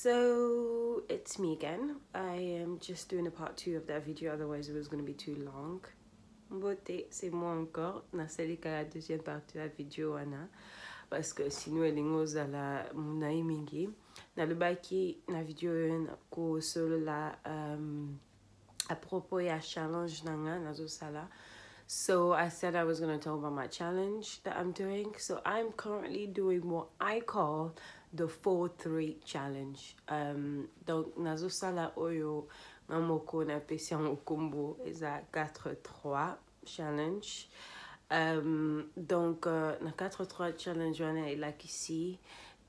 So it's me again. I am just doing a part 2 of that video, otherwise it was going to be too long. Beauté, c'est moi encore. Nasali la deuxième partie de la vidéo Anna parce que sinon elle est à la munai mingi. Na le baki na vidéo ko solo la à propos ya challenge nanga nazo sala. So I said I was going to talk about my challenge that I'm doing. So I'm currently doing what I call the 4-3 challenge. Donc nazo sala oyo namoko na pesi en combo is a 4-3 challenge. Donc na 4-3 challenge on est là ici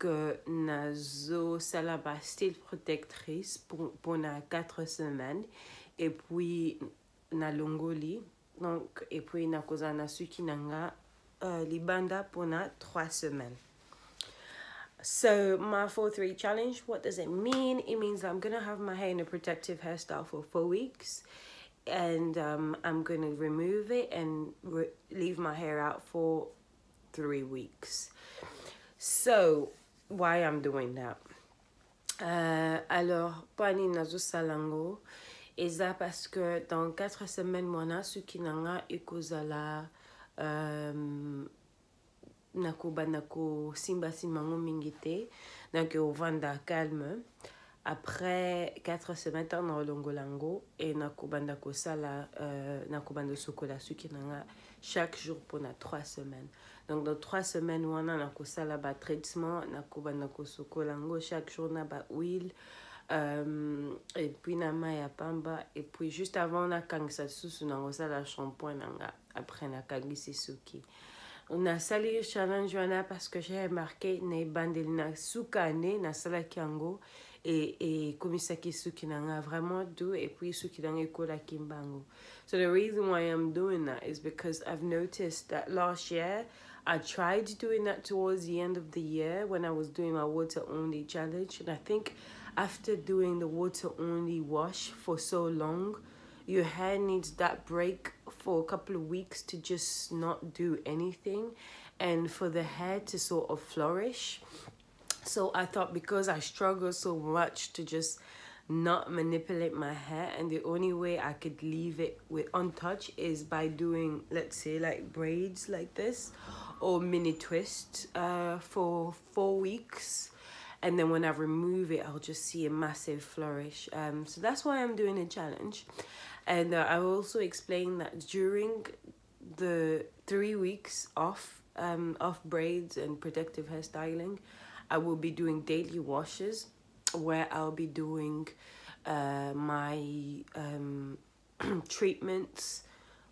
que nazo sala ba style protectrice pour na 4 semaines et puis na longoli. Donc, et puis, na koza na suki nanga libanda pour na 3 semaines. So, my 4-3 challenge, what does it mean? It means that I'm going to have my hair in a protective hairstyle for 4 weeks. And I'm going to remove it and leave my hair out for 3 weeks. So, why I'm doing that? Alors, pani nazo salango. Et ça parce que dans 4 semaines, moi, ce qui n'a ekozala nako simba simango mingite, donc au vanda calme. Après 4 semaines, dans le longolango et nako bandako sala nako bando sokola ce qui n'a chaque jour pendant 3 semaines. Donc dans 3 semaines, on a nako sala ba traitement, nako bandako sokolango chaque jour na ba huile. Et puis nama ya pamba et puis juste avant na kangisa susu na ngosa la shampoing nanga après na kangisi suki on a sali challenge wana parce que j'ai remarqué ne bandelina sukane na sala kiango et komisaki suki nanga vraiment doux et puis suki nanga kola kimbango. So the reason why I'm doing that is because I've noticed that last year I tried doing that towards the end of the year when I was doing my water only challenge, and I think after doing the water only wash for so long, your hair needs that break for a couple of weeks to just not do anything and for the hair to sort of flourish. So I thought because I struggle so much to just not manipulate my hair, and the only way I could leave it with untouched is by doing, let's say, like braids like this or mini twists for 4 weeks. And then when I remove it, I'll just see a massive flourish. So that's why I'm doing a challenge. And I will also explain that during the 3 weeks off braids and protective hairstyling, I will be doing daily washes where I'll be doing my treatments,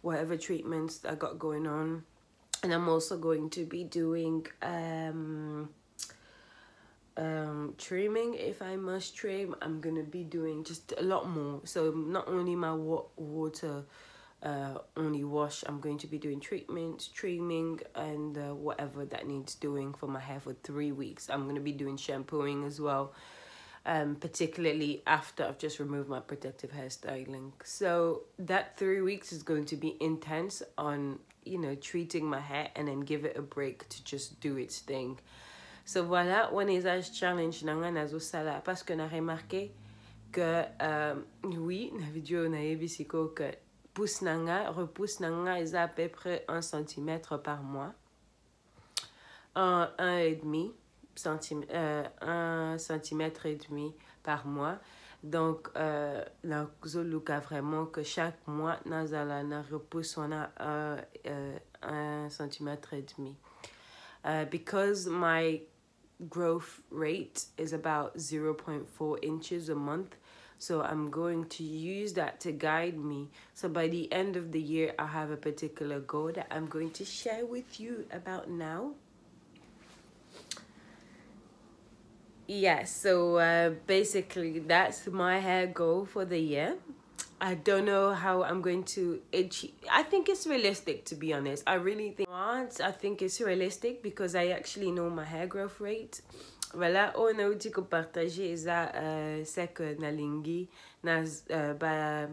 whatever treatments I got going on. And I'm also going to be doing trimming if I must trim. I'm gonna be doing just a lot more. So not only my water only wash, I'm going to be doing treatments, trimming, and whatever that needs doing for my hair for 3 weeks. I'm gonna be doing shampooing as well, particularly after I've just removed my protective hairstyling. So that 3 weeks is going to be intense on, you know, treating my hair and then give it a break to just do its thing. So voilà, on est à challenge nanga nazo sala parce que on a remarqué que oui, la vidéo na ebisiko que pousse nanga, repousse nanga est à peu près 1 cm par mois. 1,5 cm, 1 cm et demi par mois. Donc la zoluka vraiment que chaque mois nazala na repousse on a 1 cm et demi. Because my growth rate is about 0.4 inches a month, so I'm going to use that to guide me. So by the end of the year, I have a particular goal that I'm going to share with you about now. Yeah, so basically that's my hair goal for the year. I don't know how I'm going to achieve. I think it's realistic, to be honest. I really think it's realistic because I actually know my hair growth rate. Voilà, on a aussi que partager ça c'est que nalingi ba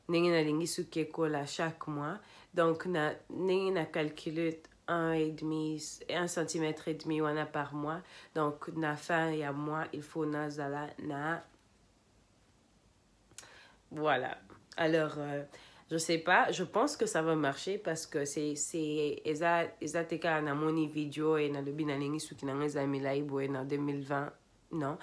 ningi nalingi suke kola chaque mois. Donc na ningi na calculer 1 centimètre et demi wana par mois. Donc na fin ya mois il faut nazala na voilà. Alors je sais pas, je pense que ça va marcher parce que c'est eza teka na moni video et na lobi na lingi suki na ngeza milai boy na 2020 non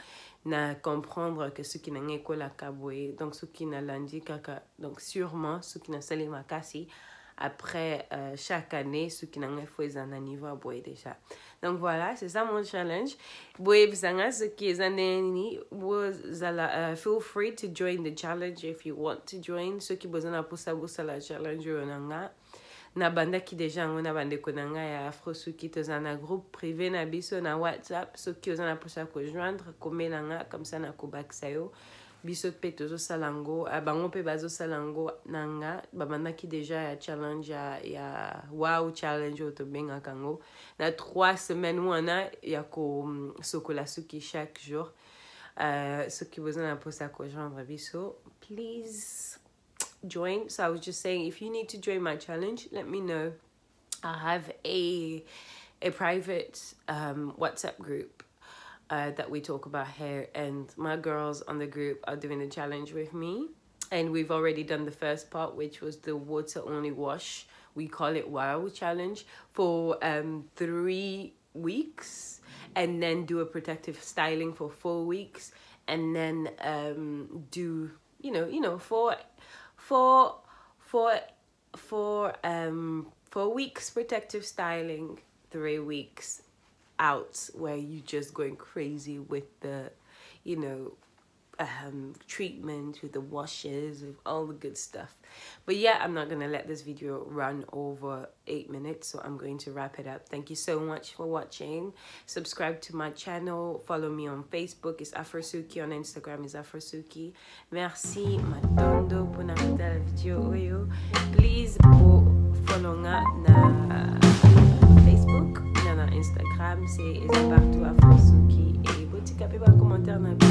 na comprendre que ce qui n'a pas la kaboué donc ce qui n'a lundi kaka donc sûrement ce qui n'a salé makasi après chaque année ce qui n'a pas fait un niveau à boy déjà. Donc voilà, c'est ça mon challenge. Boy bisanga ce qui est année feel free to join the challenge if you want to join. Ceux qui besoin de pousser à la challenge onanga na banda ki déjà ngona bande konanga ya Afrosuki tozana groupe privé na biso na WhatsApp ceux qui osana pousser ko joindre komelanga comme ça na ko baksayo biso pe tozo salango bango pe bazo salango nanga babanda ki déjà ya challenge ya wow challenge auto benga kango na 3 semaines wana ya ko sokola suki chaque jour ceux qui besoin de pousser ko joindre biso please join. So I was just saying, if you need to join my challenge, let me know. I have a private WhatsApp group that we talk about hair, and my girls on the group are doing the challenge with me, and we've already done the first part, which was the water only wash. We call it wow challenge for 3 weeks, and then do a protective styling for 4 weeks, and then do for weeks protective styling, 3 weeks out where you just going crazy with the treatment, with the washes, with all the good stuff. But yeah, I'm not gonna let this video run over 8 minutes, so I'm going to wrap it up. Thank you so much for watching. Subscribe to my channel, follow me on Facebook, it's Afrosuki, on Instagram is Afrosuki. Merci matondo pour n'arrêter la vidéo oyo. Please follow nga na Facebook, na Instagram, c'est partout Afrosuki, et vous petit capé par commentaire na vidéo.